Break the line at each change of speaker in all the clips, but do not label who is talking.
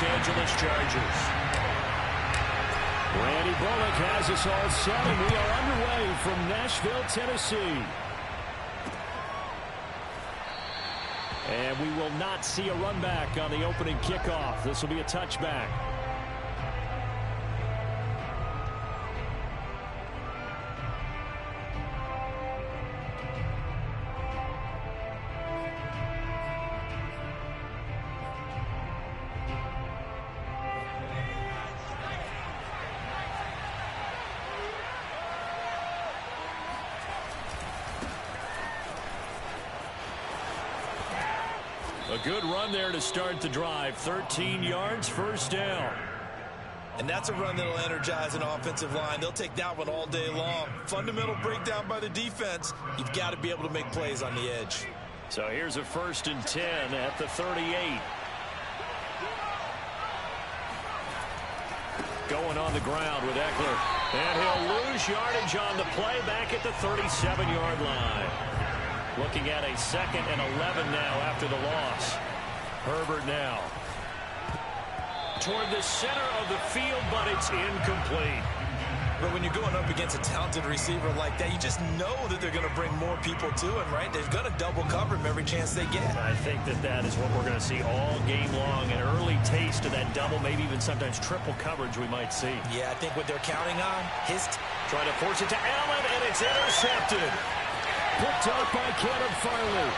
Los Angeles Chargers. Randy Bullock has us all set, and we are underway from Nashville, Tennessee. And we will not see a run back on the opening kickoff. This will be a touchback. A good run there to start the drive. 13 yards, first down.
And that's a run that'll energize an offensive line. They'll take that one all day long. Fundamental breakdown by the defense. You've got to be able to make plays on the edge.
So here's a 1st and 10 at the 38. Going on the ground with Eckler. And he'll lose yardage on the play back at the 37-yard line. Looking at a 2nd and 11 now after the loss. Herbert now. Toward the center of the field, but it's incomplete.
But when you're going up against a talented receiver like that, you just know that they're going to bring more people to him, right? They're going to double cover him every chance they get.
I think that is what we're going to see all game long. An early taste of that double, maybe even sometimes triple coverage we might see.
Yeah, I think what they're counting on,
trying to force it to Allen, and it's intercepted. Picked up by Kenneth Farley.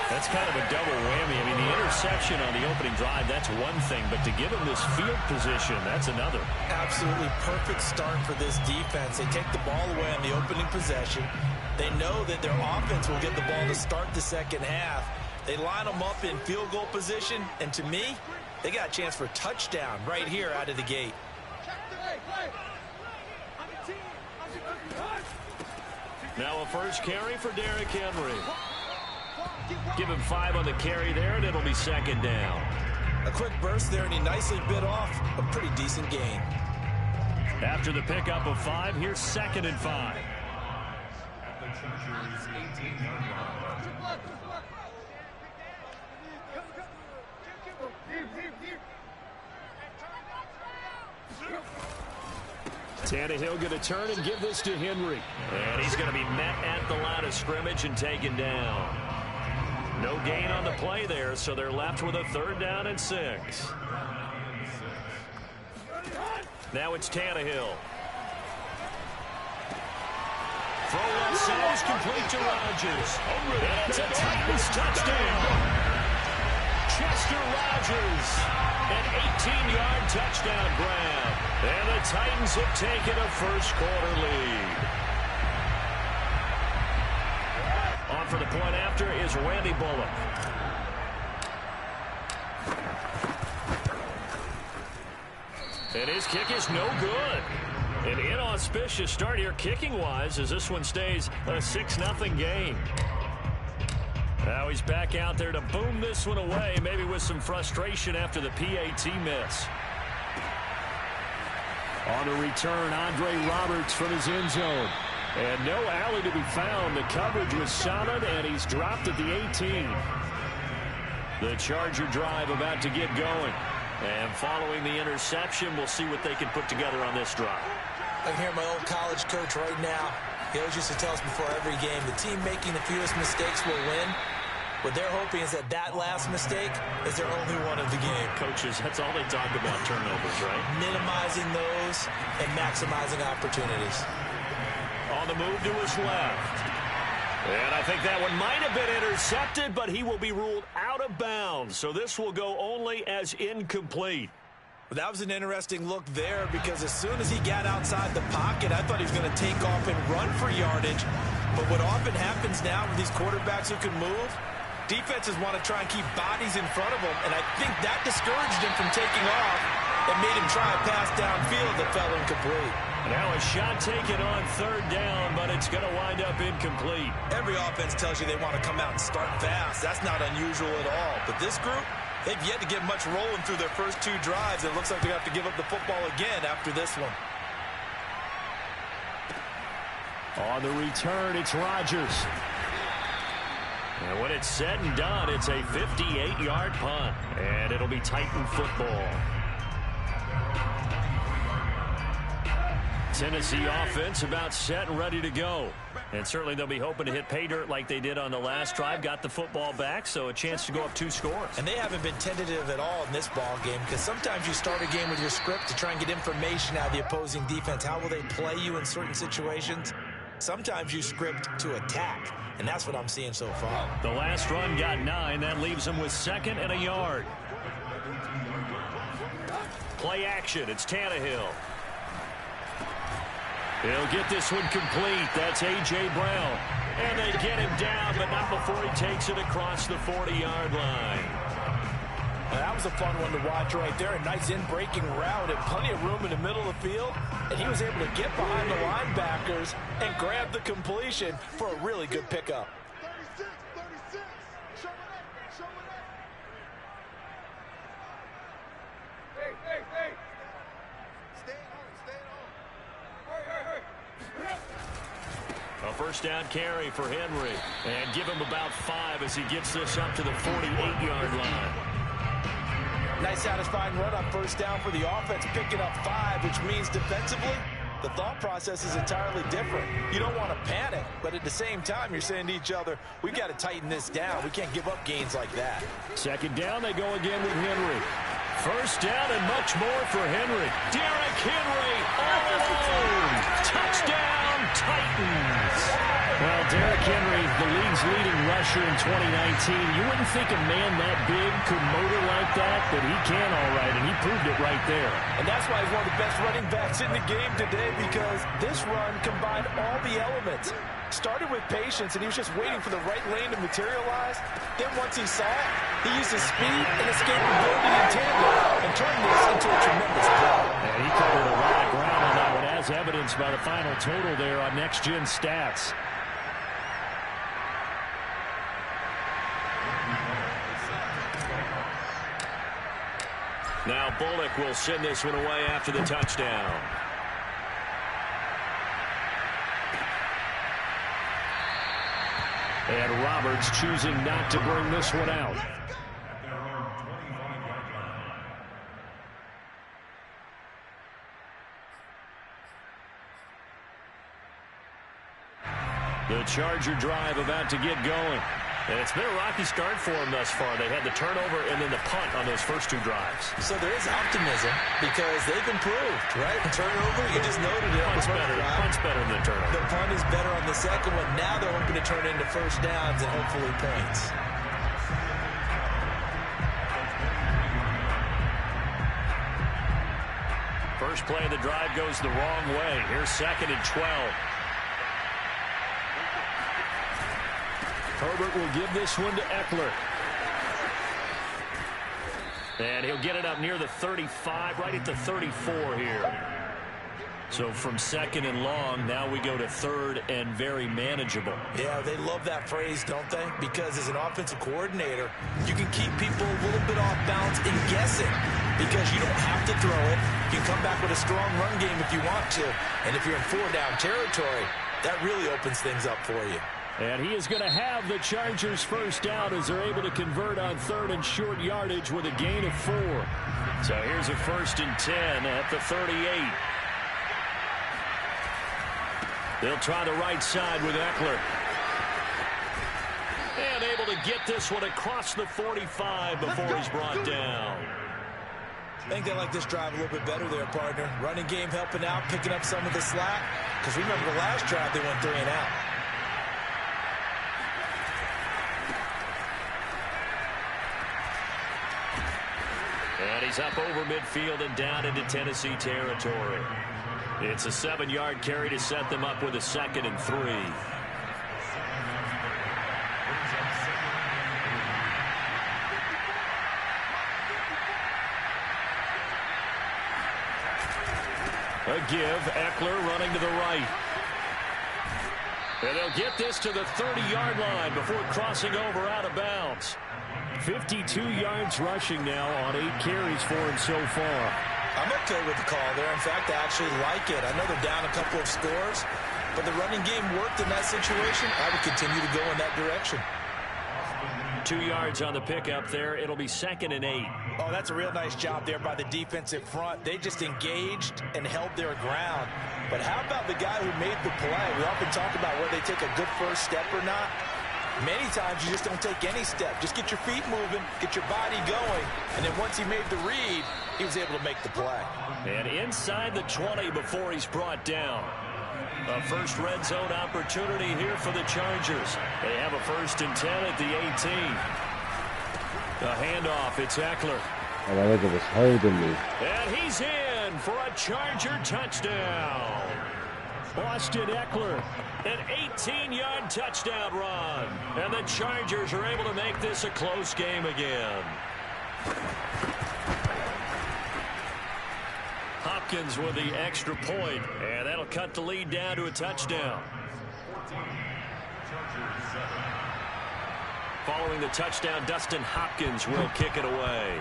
That's kind of a double whammy. I mean, the interception on the opening drive, that's one thing, but to give him this field position, that's another.
Absolutely perfect start for this defense. They take the ball away on the opening possession. They know that their offense will get the ball to start the second half. They line them up in field goal position, and to me, they got a chance for a touchdown right here out of the gate.
Now a first carry for Derrick Henry. Give him 5 on the carry there, and it'll be 2nd down.
A quick burst there, and he nicely bit off a pretty decent gain.
After the pickup of 5, here's 2nd and 5. Tannehill going to turn and give this to Henry. And he's going to be met at the line of scrimmage and taken down. No gain on the play there, so they're left with a 3rd down and 6. Now it's Tannehill. Throw one side complete to Rodgers. And it's a Titans touchdown. Chester Rogers. An 18-yard touchdown grab. And the Titans have taken a first-quarter lead. On for the point after is Randy Bullock. And his kick is no good. An inauspicious start here kicking-wise as this one stays a 6-0 game. Now he's back out there to boom this one away, maybe with some frustration after the PAT miss. On the return, Andre Roberts from his end zone. And no alley to be found. The coverage was solid, and he's dropped at the 18. The Charger drive about to get going. And following the interception, we'll see what they can put together on this drive.
I can hear my old college coach right now. He always used to tell us before every game, the team making the fewest mistakes will win. What they're hoping is that last mistake is their only one of the game.
Coaches, that's all they talk about, turnovers, right?
Minimizing those and maximizing opportunities.
On the move to his left. And I think that one might have been intercepted, but he will be ruled out of bounds. So this will go only as incomplete.
That was an interesting look there because as soon as he got outside the pocket, I thought he was going to take off and run for yardage. But what often happens now with these quarterbacks who can move, defenses want to try and keep bodies in front of him, and I think that discouraged him from taking off and made him try a pass downfield that fell incomplete.
Now a shot taken on 3rd down, but it's going to wind up incomplete.
Every offense tells you they want to come out and start fast. That's not unusual at all. But this group, they've yet to get much rolling through their first 2 drives. It looks like they have to give up the football again after this one.
On the return, it's Rodgers. And when it's said and done, it's a 58-yard punt. And it'll be Titan football. Tennessee offense about set and ready to go. And certainly they'll be hoping to hit pay dirt like they did on the last drive. Got the football back, so a chance to go up 2 scores.
And they haven't been tentative at all in this ball game, because sometimes you start a game with your script to try and get information out of the opposing defense. How will they play you in certain situations? Sometimes you script to attack, and that's what I'm seeing so far.
The last run got 9. That leaves them with 2nd and a yard. Play action. It's Tannehill. He'll get this one complete. That's A.J. Brown. And they get him down, but not before he takes it across the 40-yard line.
That was a fun one to watch right there. A nice in-breaking route and plenty of room in the middle of the field. And he was able to get behind the linebackers and grab the completion for a really good pickup.
36. Show it up. Hey. Stay on.
A first down carry for Henry. And give him about 5 as he gets this up to the 48-yard line.
Nice satisfying run on first down for the offense, picking up 5, which means defensively, the thought process is entirely different. You don't want to panic, but at the same time, you're saying to each other, we've got to tighten this down. We can't give up gains like that.
2nd down, they go again with Henry. First down and much more for Henry. Derrick Henry all alone. Touchdown, Titans. Well, Derrick Henry, the league's leading rusher in 2019. You wouldn't think a man that big could motor like that, but he can all right, and he proved it right there.
And that's why he's one of the best running backs in the game today, because this run combined all the elements. Started with patience, and he was just waiting for the right lane to materialize. Then once he saw it, he used his speed and escapability in tandem and turned this into a tremendous play.
And he covered a lot of ground on that one, as evidenced by the final total there on Next Gen Stats. Now Bullock will send this one away after the touchdown. And Roberts choosing not to bring this one out. The Charger drive about to get going. And it's been a rocky start for them thus far. They had the turnover and then the punt on those first 2 drives.
So there is optimism because they've improved, right? The turnover, you just noted it.
Punt's better than the turnover.
The punt is better on the second one. Now they're hoping to turn into first downs and hopefully points.
First play of the drive goes the wrong way. Here's 2nd and 12. Herbert will give this one to Eckler. And he'll get it up near the 35, right at the 34 here. So from 2nd and long, now we go to 3rd and very manageable.
Yeah, they love that phrase, don't they? Because as an offensive coordinator, you can keep people a little bit off balance and guessing because you don't have to throw it. You can come back with a strong run game if you want to. And if you're in 4-down territory, that really opens things up for you.
And he is going to have the Chargers first down as they're able to convert on 3rd and short yardage with a gain of 4. So here's a 1st and 10 at the 38. They'll try the right side with Eckler. And able to get this one across the 45 before he's brought down.
I think they like this drive a little bit better there, partner. Running game helping out, picking up some of the slack. Because remember the last drive, they went 3 and out.
And he's up over midfield and down into Tennessee territory. It's a 7-yard carry to set them up with a 2nd and 3. A give, Eckler running to the right. And they'll get this to the 30-yard line before crossing over out of bounds. 52 yards rushing now on 8 carries for him so far.
I'm okay with the call there. In fact, I actually like it. I know they're down a couple of scores, but the running game worked in that situation. I would continue to go in that direction.
2 yards on the pickup there. It'll be 2nd and 8.
Oh, that's a real nice job there by the defensive front. They just engaged and held their ground. But how about the guy who made the play? We often talk about whether they take a good first step or not. Many times you just don't take any step. Just get your feet moving, get your body going, and then once he made the read, he was able to make the play.
And inside the 20 before he's brought down. A first red zone opportunity here for the Chargers. They have a 1st and 10 at the 18. The handoff, it's Eckler.
Oh, my leg was holding me.
And he's in for a Charger touchdown. Austin Eckler, an 18-yard touchdown run. And the Chargers are able to make this a close game again. Hopkins with the extra point, and that'll cut the lead down to a touchdown. Following the touchdown, Dustin Hopkins will kick it away.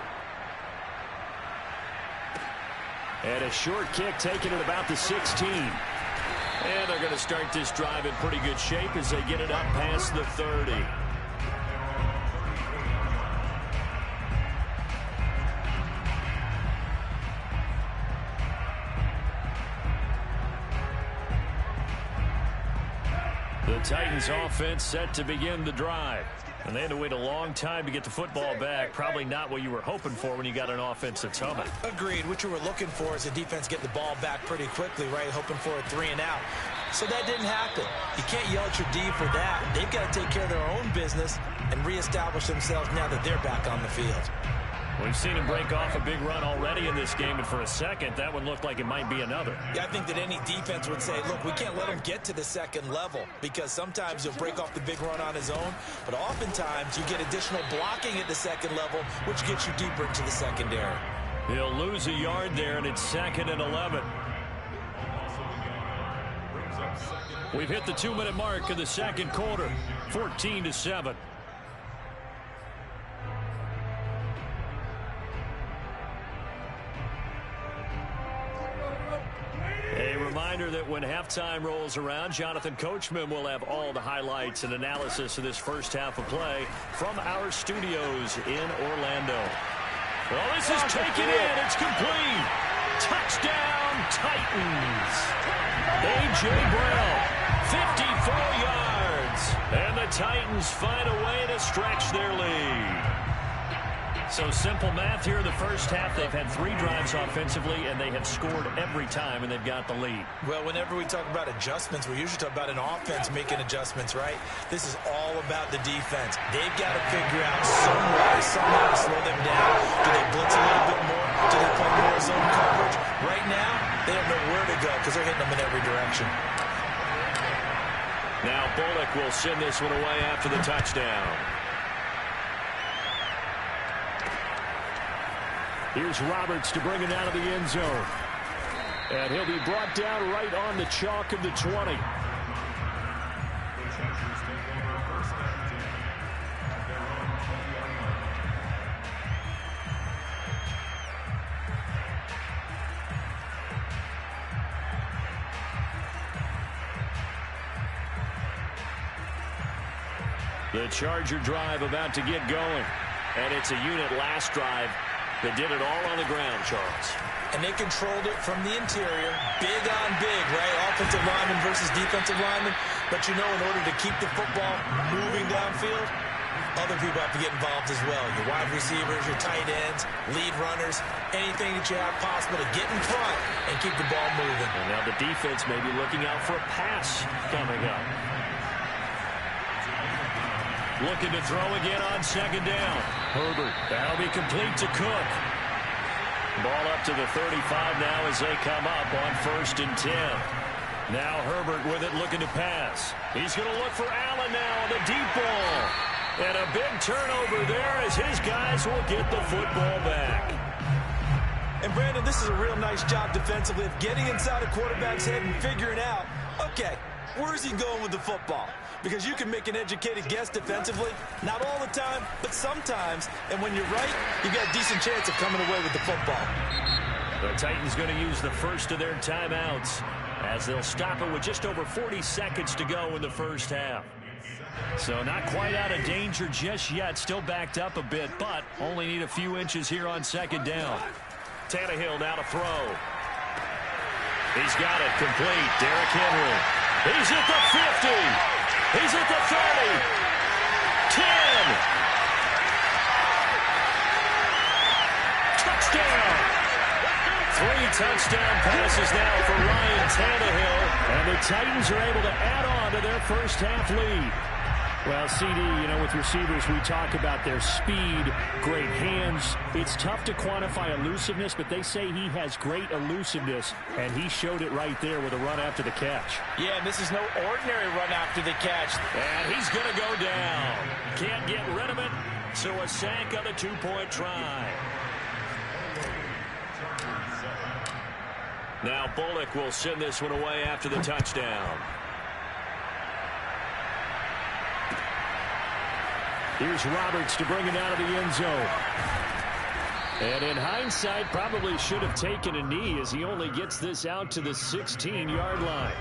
And a short kick taken at about the 16. And they're going to start this drive in pretty good shape as they get it up past the 30. The Titans offense set to begin the drive. And they had to wait a long time to get the football back. Probably not what you were hoping for when you got an offense that's humming.
Agreed. What you were looking for is the defense get the ball back pretty quickly, right? Hoping for a 3 and out. So that didn't happen. You can't yell at your D for that. They've got to take care of their own business and reestablish themselves now that they're back on the field.
We've seen him break off a big run already in this game, and for a second, that one looked like it might be another.
Yeah, I think that any defense would say, look, we can't let him get to the second level because sometimes he'll break off the big run on his own, but oftentimes you get additional blocking at the second level, which gets you deeper into the secondary.
He'll lose a yard there, and it's 2nd and 11. We've hit the 2-minute mark of the second quarter, 14-7. A reminder that when halftime rolls around, Jonathan Coachman will have all the highlights and analysis of this first half of play from our studios in Orlando. Well, this is taken in. It's complete. Touchdown, Titans. A.J. Brown, 54 yards. And the Titans find a way to stretch their lead. So simple math here in the first half. They've had 3 drives offensively, and they have scored every time, and they've got the lead.
Well, whenever we talk about adjustments, we usually talk about an offense making adjustments, right? This is all about the defense. They've got to figure out some way, somehow to slow them down. Do they blitz a little bit more? Do they play more zone coverage? Right now, they don't know where to go because they're hitting them in every direction.
Now Bullock will send this one away after the touchdown. Here's Roberts to bring it out of the end zone. And he'll be brought down right on the chalk of the 20. The Charger drive about to get going. And it's a unit last drive that did it all on the ground, Charles.
And they controlled it from the interior. Big on big, right? Offensive lineman versus defensive lineman. But you know, in order to keep the football moving downfield, other people have to get involved as well. Your wide receivers, your tight ends, lead runners, anything that you have possible to get in front and keep the ball moving.
And now the defense may be looking out for a pass coming up. Looking to throw again on 2nd down. Herbert, that'll be complete to Cook. Ball up to the 35 now as they come up on 1st and 10. Now Herbert with it looking to pass. He's going to look for Allen now on the deep ball. And a big turnover there as his guys will get the football back.
And Brandon, this is a real nice job defensively of getting inside a quarterback's head and figuring out, okay, where's he going with the football? Because you can make an educated guess defensively, not all the time, but sometimes. And when you're right, you've got a decent chance of coming away with the football.
The Titans going to use the first of their timeouts as they'll stop it with just over 40 seconds to go in the first half. So not quite out of danger just yet. Still backed up a bit, but only need a few inches here on second down. Tannehill now to throw. He's got it complete. Derrick Henry. He's at the 50. He's at the 30. 10. Touchdown. 3 touchdown passes now for Ryan Tannehill. And the Titans are able to add on to their first half lead. Well, CD, you know, with receivers, we talk about their speed, great hands. It's tough to quantify elusiveness, but they say he has great elusiveness, and he showed it right there with a run after the catch.
Yeah, and this is no ordinary run after the catch.
And he's going to go down. Can't get rid of it, so a sack on the 2-point try. Now Bullock will send this one away after the touchdown. Here's Roberts to bring it out of the end zone. And in hindsight, probably should have taken a knee as he only gets this out to the 16-yard line.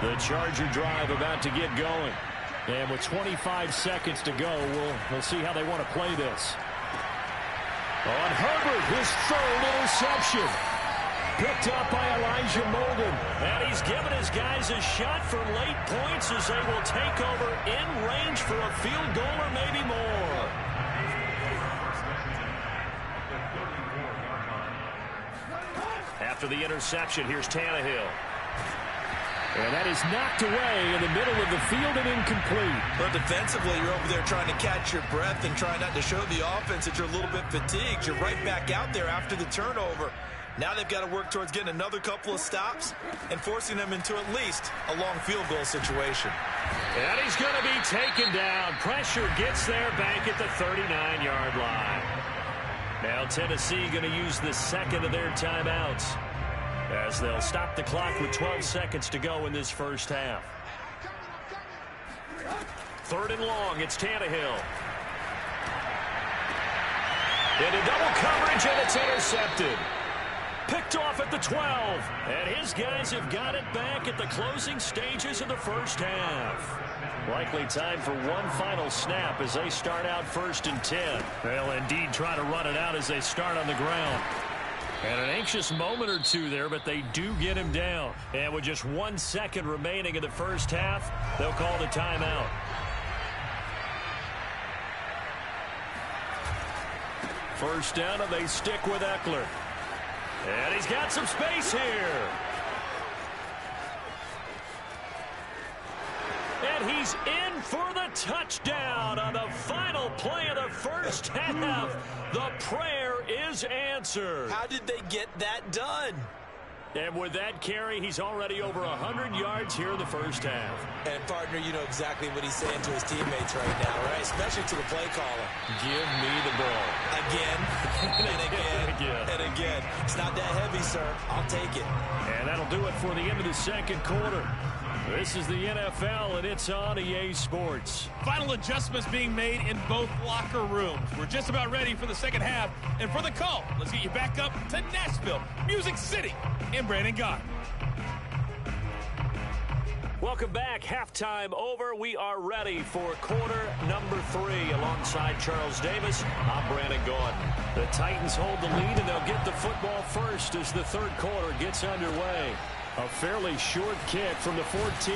The Charger drive about to get going. And with 25 seconds to go, we'll see how they want to play this. On Herbert, his 3rd interception. Picked up by Elijah Molden. And he's given his guys a shot for late points as they will take over in range for a field goal or maybe more. After the interception, here's Tannehill. And that is knocked away in the middle of the field and incomplete.
But defensively, you're over there trying to catch your breath and trying not to show the offense that you're a little bit fatigued. You're right back out there after the turnover. Now they've got to work towards getting another couple of stops and forcing them into at least a long field goal situation.
And he's going to be taken down. Pressure gets there back at the 39-yard line. Now Tennessee going to use the second of their timeouts as they'll stop the clock with 12 seconds to go in this first half. 3rd and long, it's Tannehill. Into double coverage, and it's intercepted. Picked off at the 12, and his guys have got it back at the closing stages of the first half. Likely time for one final snap as they start out 1st and 10. They'll indeed try to run it out as they start on the ground. And an anxious moment or two there, but they do get him down. And with just 1 second remaining in the first half, they'll call the timeout. First down, and they stick with Eckler. And he's got some space here. And he's in for the touchdown on the final play of the first half. The prayer is answered.
How did they get that done?
And with that carry, he's already over 100 yards here in the first half.
And, partner, you know exactly what he's saying to his teammates right now, right? Especially to the play caller.
Give me the ball.
Again, and again, and again. It's not that heavy, sir. I'll take it.
And that'll do it for the end of the second quarter. This is the NFL, and it's on EA Sports.
Final adjustments being made in both locker rooms. We're just about ready for the second half. And for the call, let's get you back up to Nashville, Music City, and Brandon Gott.
Welcome back. Halftime over. We are ready for quarter number 3. Alongside Charles Davis, I'm Brandon Gordon. The Titans hold the lead, and they'll get the football first as the third quarter gets underway. A fairly short kick from the 14.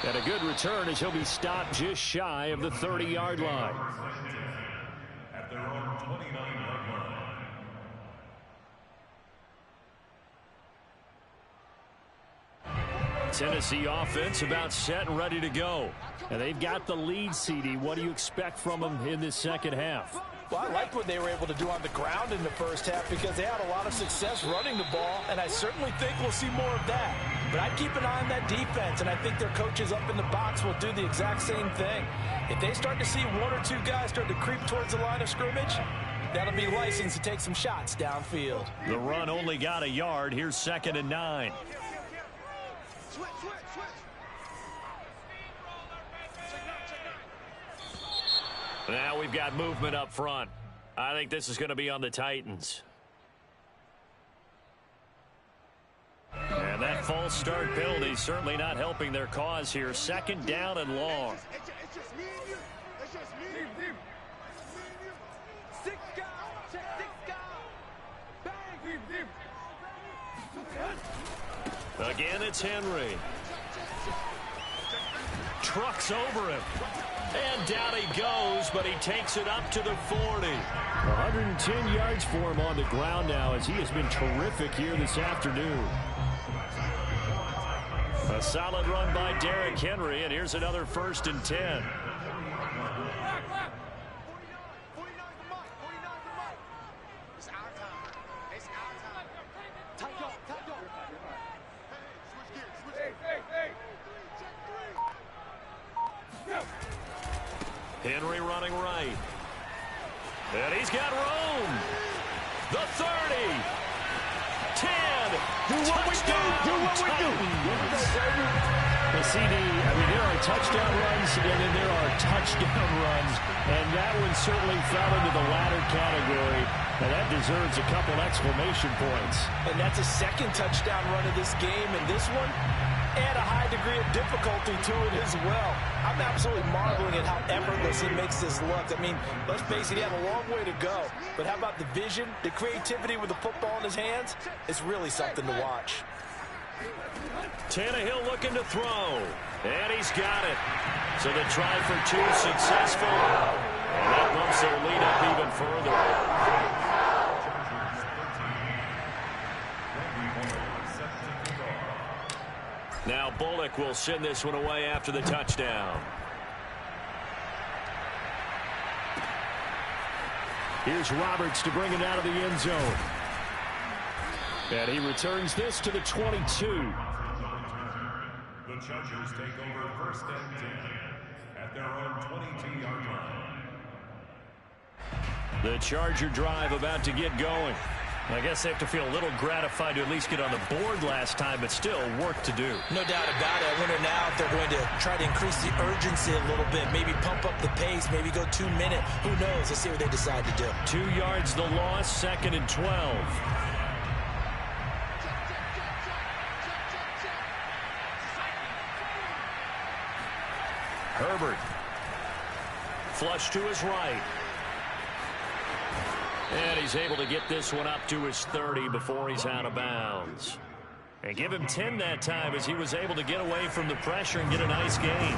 And a good return as he'll be stopped just shy of the 30-yard line.
At their own 29-yard line.
Tennessee offense about set and ready to go. And they've got the lead, CD. What do you expect from them in this second half?
Well, I like what they were able to do on the ground in the first half because they had a lot of success running the ball, and I certainly think we'll see more of that. But I'd keep an eye on that defense, and I think their coaches up in the box will do the exact same thing. If they start to see 1 or 2 guys start to creep towards the line of scrimmage, that'll be licensed to take some shots downfield.
The run only got a yard. Here's 2nd and 9.
Switch.
Now we've got movement up front. I think this is going to be on the Titans. And that false start penalty certainly not helping their cause here. 2nd down and long.
It's just me and you. It's just me and you. 6 guys. Check 6 guys. Bang.
Again, it's Henry. Trucks over him. And down he goes, but he takes it up to the 40. 110 yards for him on the ground now as he has been terrific here this afternoon. A solid run by Derrick Henry, and here's another 1st and 10.
It's our time. It's our time. Tight up. Switch gears.
Henry running right. And he's got room. The 30. 10.
Do what we do. Do what we do.
The CD, there are touchdown runs, and then there are touchdown runs, and that one certainly fell into the latter category, and that deserves a couple exclamation points.
And that's a 2nd touchdown run of this game, and this one, add a high degree of difficulty to it as well. I'm absolutely marveling at how effortless he makes this look. Let's face it, he had a long way to go, but how about the vision, the creativity with the football in his hands? It's really something to watch.
Tannehill looking to throw, and he's got it. So the try for 2 successful, and that bumps their lead up even further. Now Bullock will send this one away after the touchdown. Here's Roberts to bring it out of the end zone. And he returns this to the 22.
The Chargers take over 1st and 10 at their own 22-yard line.
The Charger drive about to get going. I guess they have to feel a little gratified to at least get on the board last time, but still work to do.
No doubt about it. I wonder now if they're going to try to increase the urgency a little bit, maybe pump up the pace, maybe go 2 minute. Who knows? Let's see what they decide to do.
2 yards the loss, 2nd and 12. Herbert. Flush to his right. And he's able to get this one up to his 30 before he's out of bounds. And give him 10 that time as he was able to get away from the pressure and get a nice gain.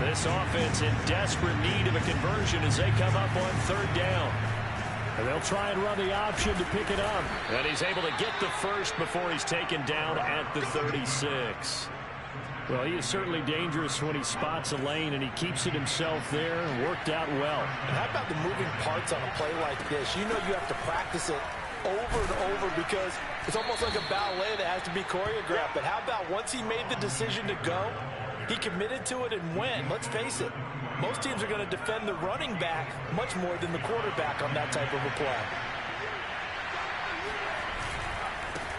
This offense in desperate need of a conversion as they come up on 3rd down. And they'll try and run the option to pick it up. And he's able to get the first before he's taken down at the 36. Well, he is certainly dangerous when he spots a lane, and he keeps it himself there and worked out well.
And how about the moving parts on a play like this? You know you have to practice it over and over because it's almost like a ballet that has to be choreographed. But how about once he made the decision to go, he committed to it and went. Let's face it, most teams are going to defend the running back much more than the quarterback on that type of a play.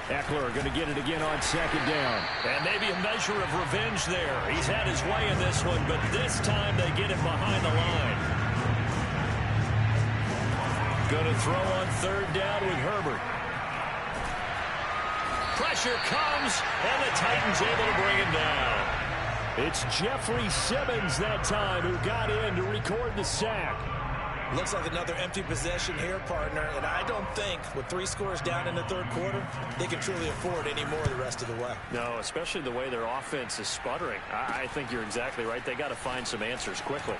Eckler going to get it again on 2nd down. And maybe a measure of revenge there. He's had his way in this one, but this time they get him behind the line. Going to throw on 3rd down with Herbert. Pressure comes, and the Titans able to bring him down. It's Jeffrey Simmons that time who got in to record the sack.
Looks like another empty possession here, partner, and I don't think with 3 scores down in the 3rd quarter, they can truly afford any more the rest of the way.
No, especially the way their offense is sputtering. I think you're exactly right. They got to find some answers quickly.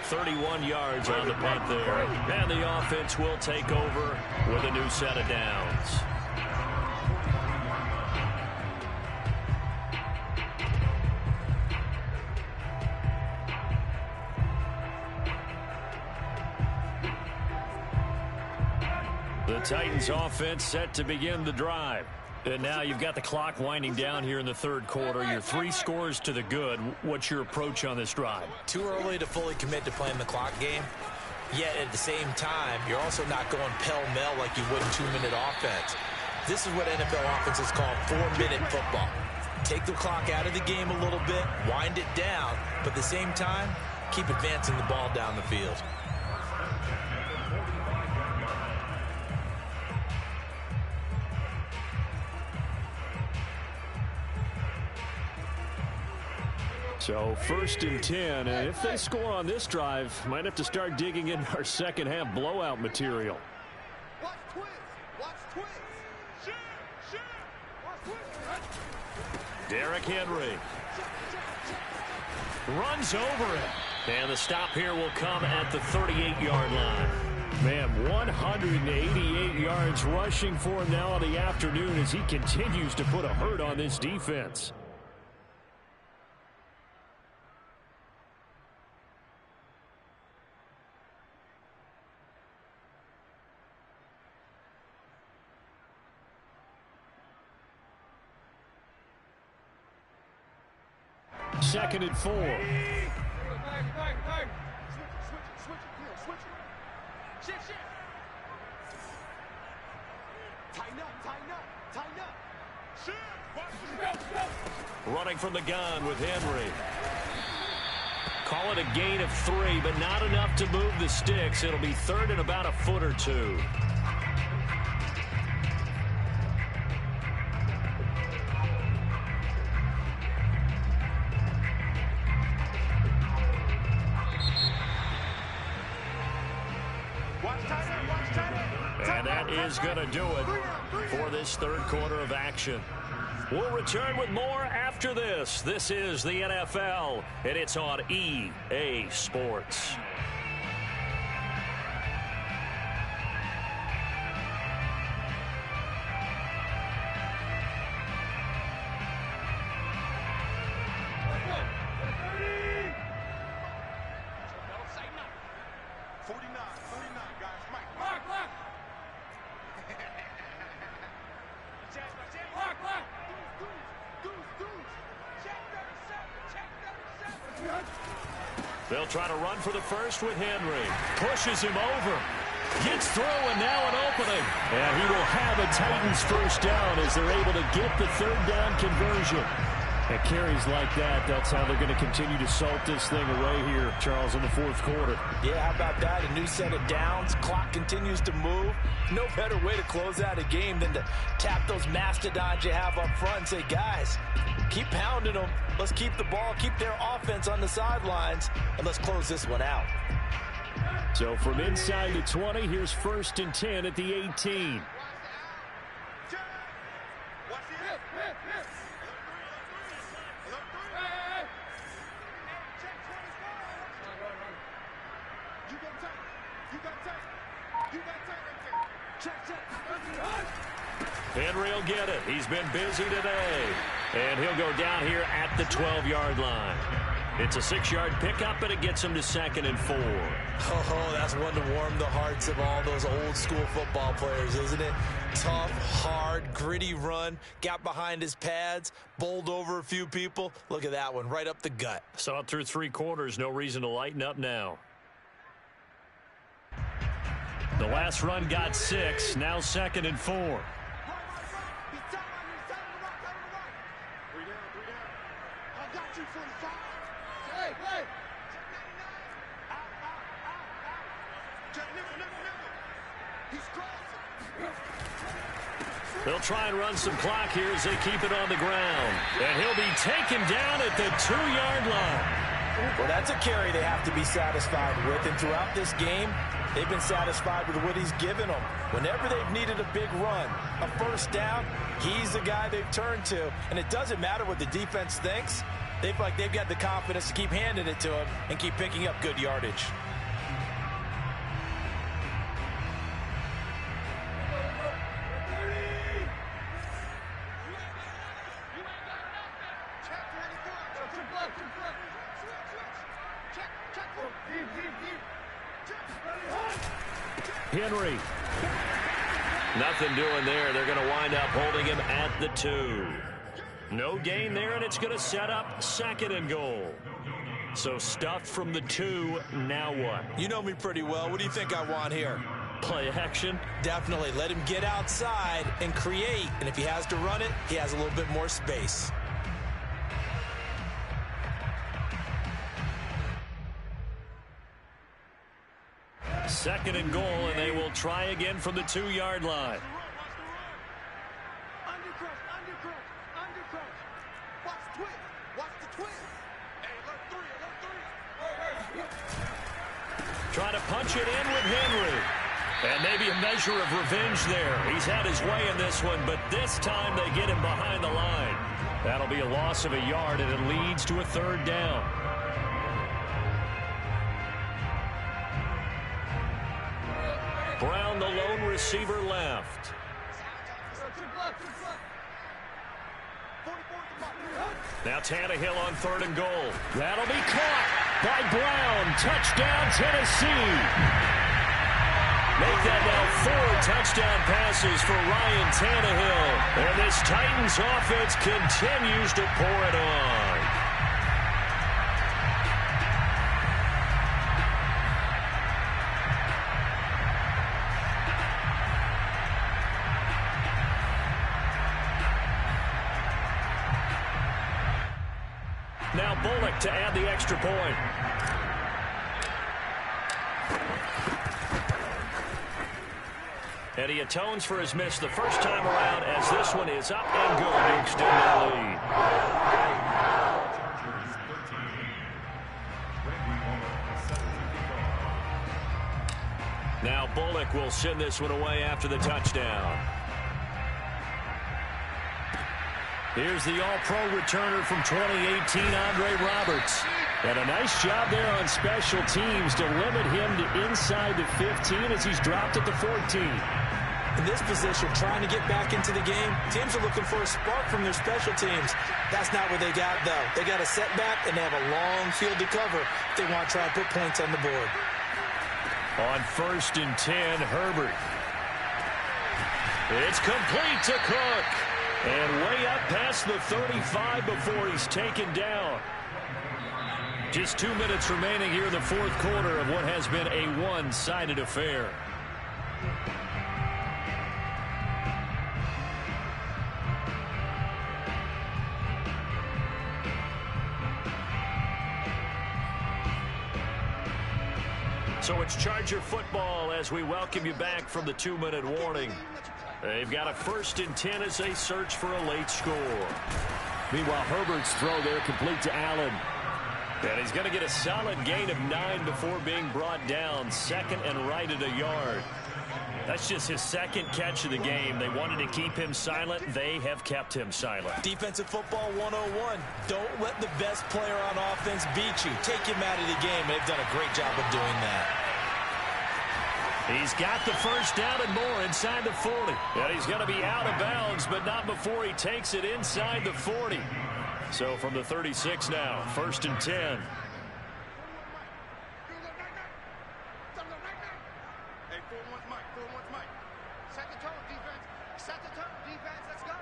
31 yards on the punt there, and the offense will take over with a new set of downs. The Titans offense set to begin the drive. And now you've got the clock winding down here in the 3rd quarter. You're 3 scores to the good. What's your approach on this drive?
Too early to fully commit to playing the clock game. Yet at the same time, you're also not going pell-mell like you would in 2-minute offense. This is what NFL offenses call 4-minute football. Take the clock out of the game a little bit, wind it down, but at the same time, keep advancing the ball down the field.
So 1st and 10, and if they score on this drive, might have to start digging in our second half blowout material.
Watch twins. Watch twins. Watch twins.
Derrick Henry runs over it. And the stop here will come at the 38-yard line. Man, 188 yards rushing for him now in the afternoon as he continues to put a hurt on this defense. Second and 4.
Switch it. Shift. Tighten up.
Running from the gun with Henry. Call it a gain of 3, but not enough to move the sticks. It'll be 3rd and about a foot or 2. And that is going to do it for this 3rd quarter of action. We'll return with more after this. This is the NFL, and it's on EA Sports. They'll try to run for the first with Henry. Pushes him over. Gets through and now an opening. And he will have a Titans first down as they're able to get the 3rd down conversion. And carries like that, that's how they're going to continue to salt this thing away here, Charles, in the 4th quarter.
Yeah, how about that? A new set of downs. Clock continues to move. No better way to close out a game than to tap those mastodons you have up front and say, guys, keep pounding them. Let's keep the ball, keep their offense on the sidelines, and let's close this one out.
So from inside the 20, here's 1st and 10 at the 18. Henry will get it. He's been busy today. And he'll go down here at the 12-yard line. It's a 6-yard pickup, and it gets him to 2nd and 4.
Oh, that's one to warm the hearts of all those old-school football players, isn't it? Tough, hard, gritty run. Got behind his pads, bowled over a few people. Look at that one, right up the gut.
Saw it through 3 quarters. No reason to lighten up now. The last run got 6. Now 2nd and 4. They'll try and run some clock here as they keep it on the ground. And he'll be taken down at the 2-yard line.
Well, that's a carry they have to be satisfied with. And throughout this game, they've been satisfied with what he's given them. Whenever they've needed a big run, a first down, he's the guy they've turned to. And it doesn't matter what the defense thinks. They feel like they've got the confidence to keep handing it to him and keep picking up good yardage.
Henry. Nothing doing there. They're going to wind up holding him at the 2. No gain there, and it's going to set up 2nd and goal. So stuffed from the 2. Now what?
You know me pretty well. What do you think I want here?
Play action?
Definitely. Let him get outside and create. And if he has to run it, he has a little bit more space.
Second and goal, and they will try again from the 2-yard line.
Undercrush. Watch the twist.
Trying to punch it in with Henry. And maybe a measure of revenge there. He's had his way in this one, but this time they get him behind the line. That'll be a loss of a yard, and it leads to a third down. Brown, the lone receiver, left. Now Tannehill on 3rd and goal. That'll be caught by Brown. Touchdown, Tennessee. Make that now 4 touchdown passes for Ryan Tannehill. And this Titans offense continues to pour it on. Now Bullock to add the extra point. And he atones for his miss the first time around as this one is up and good to extend the lead. Now Bullock will send this one away after the touchdown. Here's the all-pro returner from 2018, Andre Roberts. And a nice job there on special teams to limit him to inside the 15 as he's dropped at the 14.
In this position, trying to get back into the game, teams are looking for a spark from their special teams. That's not what they got, though. They got a setback, and they have a long field to cover if they want to try and put points on the board.
On 1st and 10, Herbert. It's complete to Cook. And way up past the 35 before he's taken down. Just 2 minutes remaining here in the 4th quarter of what has been a one-sided affair. So it's Charger football as we welcome you back from the 2-minute warning. They've got a 1st and 10 as they search for a late score. Meanwhile, Herbert's throw there complete to Allen. And he's going to get a solid gain of 9 before being brought down. 2nd and right at a yard. That's just his 2nd catch of the game. They wanted to keep him silent. They have kept him silent.
Defensive football 101. Don't let the best player on offense beat you. Take him out of the game. They've done a great job of doing that.
He's got the first down and more inside the 40. And he's going to be out of bounds, but not before he takes it inside the 40. So from the 36 now, 1st and 10.
Hey, 4-1's Mike, 4-1's Mike. Set the tone, defense. Set the tone, defense. Let's go.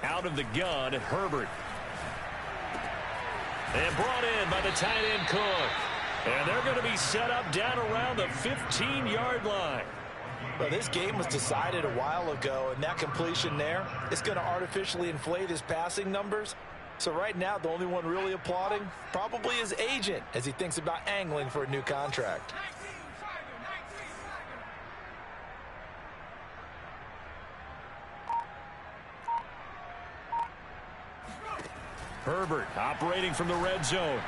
Out of the gun, Herbert. And brought in by the tight end Cook. And they're going to be set up down around the 15-yard line.
Well, this game was decided a while ago, and that completion there is going to artificially inflate his passing numbers. So right now, the only one really applauding probably his agent as he thinks about angling for a new contract.
Herbert operating from the red zone.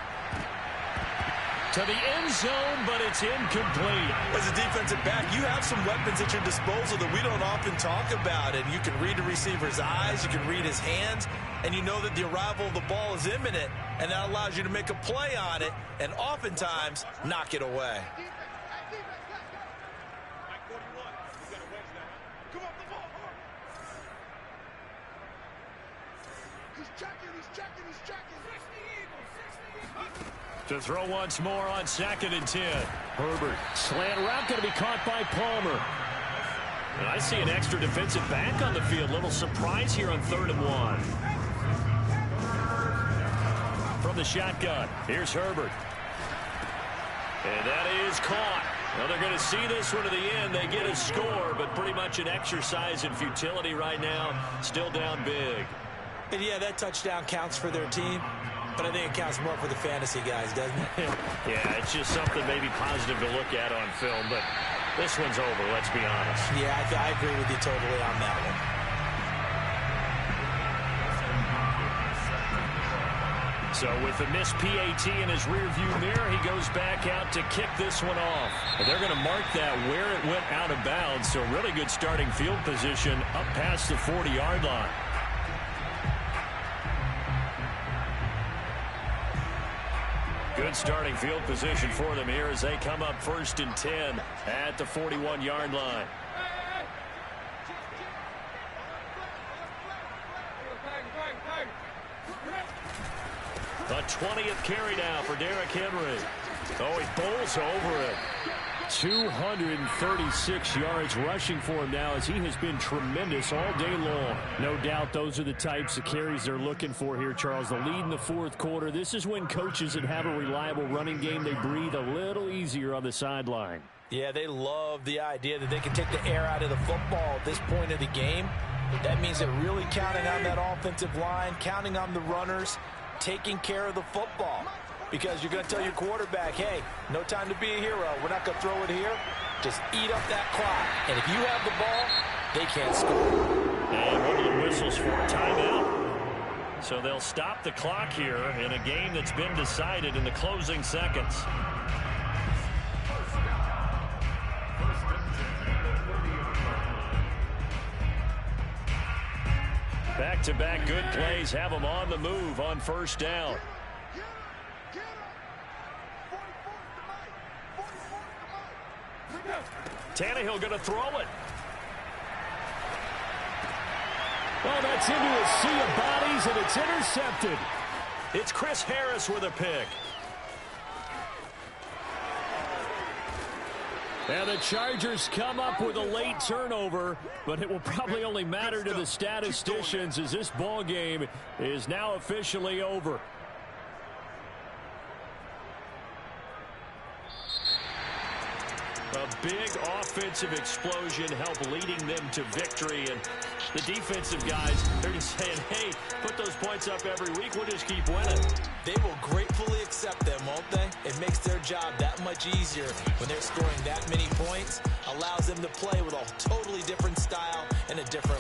To the end zone, but it's incomplete.
As a defensive back, you have some weapons at your disposal that we don't often talk about. And you can read the receiver's eyes, you can read his hands, and you know that the arrival of the ball is imminent, and that allows you to make a play on it and oftentimes knock it away.
To throw once more on 2nd and 10. Herbert, slant route going to be caught by Palmer. And I see an extra defensive back on the field. Little surprise here on 3rd and 1. From the shotgun, here's Herbert. And that is caught. Well, they're going to see this one to the end. They get a score, but pretty much an exercise in futility right now. Still down big.
And yeah, that touchdown counts for their team. But I think it counts more for the fantasy guys, doesn't it?
Yeah, it's just something maybe positive to look at on film, but this one's over, let's be honest.
Yeah, I agree with you totally on that one.
So with the missed PAT in his rearview mirror, he goes back out to kick this one off. And they're going to mark that where it went out of bounds. So really good starting field position up past the 40-yard line. Good starting field position for them here as they come up 1st and 10 at the 41-yard line. A 20th carry now for Derrick Henry. Oh, he bowls over it. 236 yards rushing for him now as he has been tremendous all day long. No doubt those are the types of carries they're looking for here, Charles. The lead in the 4th quarter. This is when coaches that have a reliable running game, they breathe a little easier on the sideline.
Yeah, they love the idea that they can take the air out of the football at this point of the game. But that means they're really counting on that offensive line, counting on the runners, taking care of the football. Because you're going to tell your quarterback, hey, no time to be a hero. We're not going to throw it here. Just eat up that clock. And if you have the ball, they can't score.
And one of the whistles for a timeout. So they'll stop the clock here in a game that's been decided in the closing seconds. Back-to-back good plays have them on the move on 1st down. Tannehill going to throw it.
Oh, that's into a sea of bodies, and it's intercepted.
It's Chris Harris with a pick.
And the Chargers come up with a late turnover, but it will probably only matter to the statisticians as this ball game is now officially over.
A big offensive explosion helped leading them to victory. And the defensive guys, they're just saying, hey, put those points up every week. We'll just keep winning.
They will gratefully accept them, won't they? It makes their job that much easier when they're scoring that many points. Allows them to play with a totally different style and a different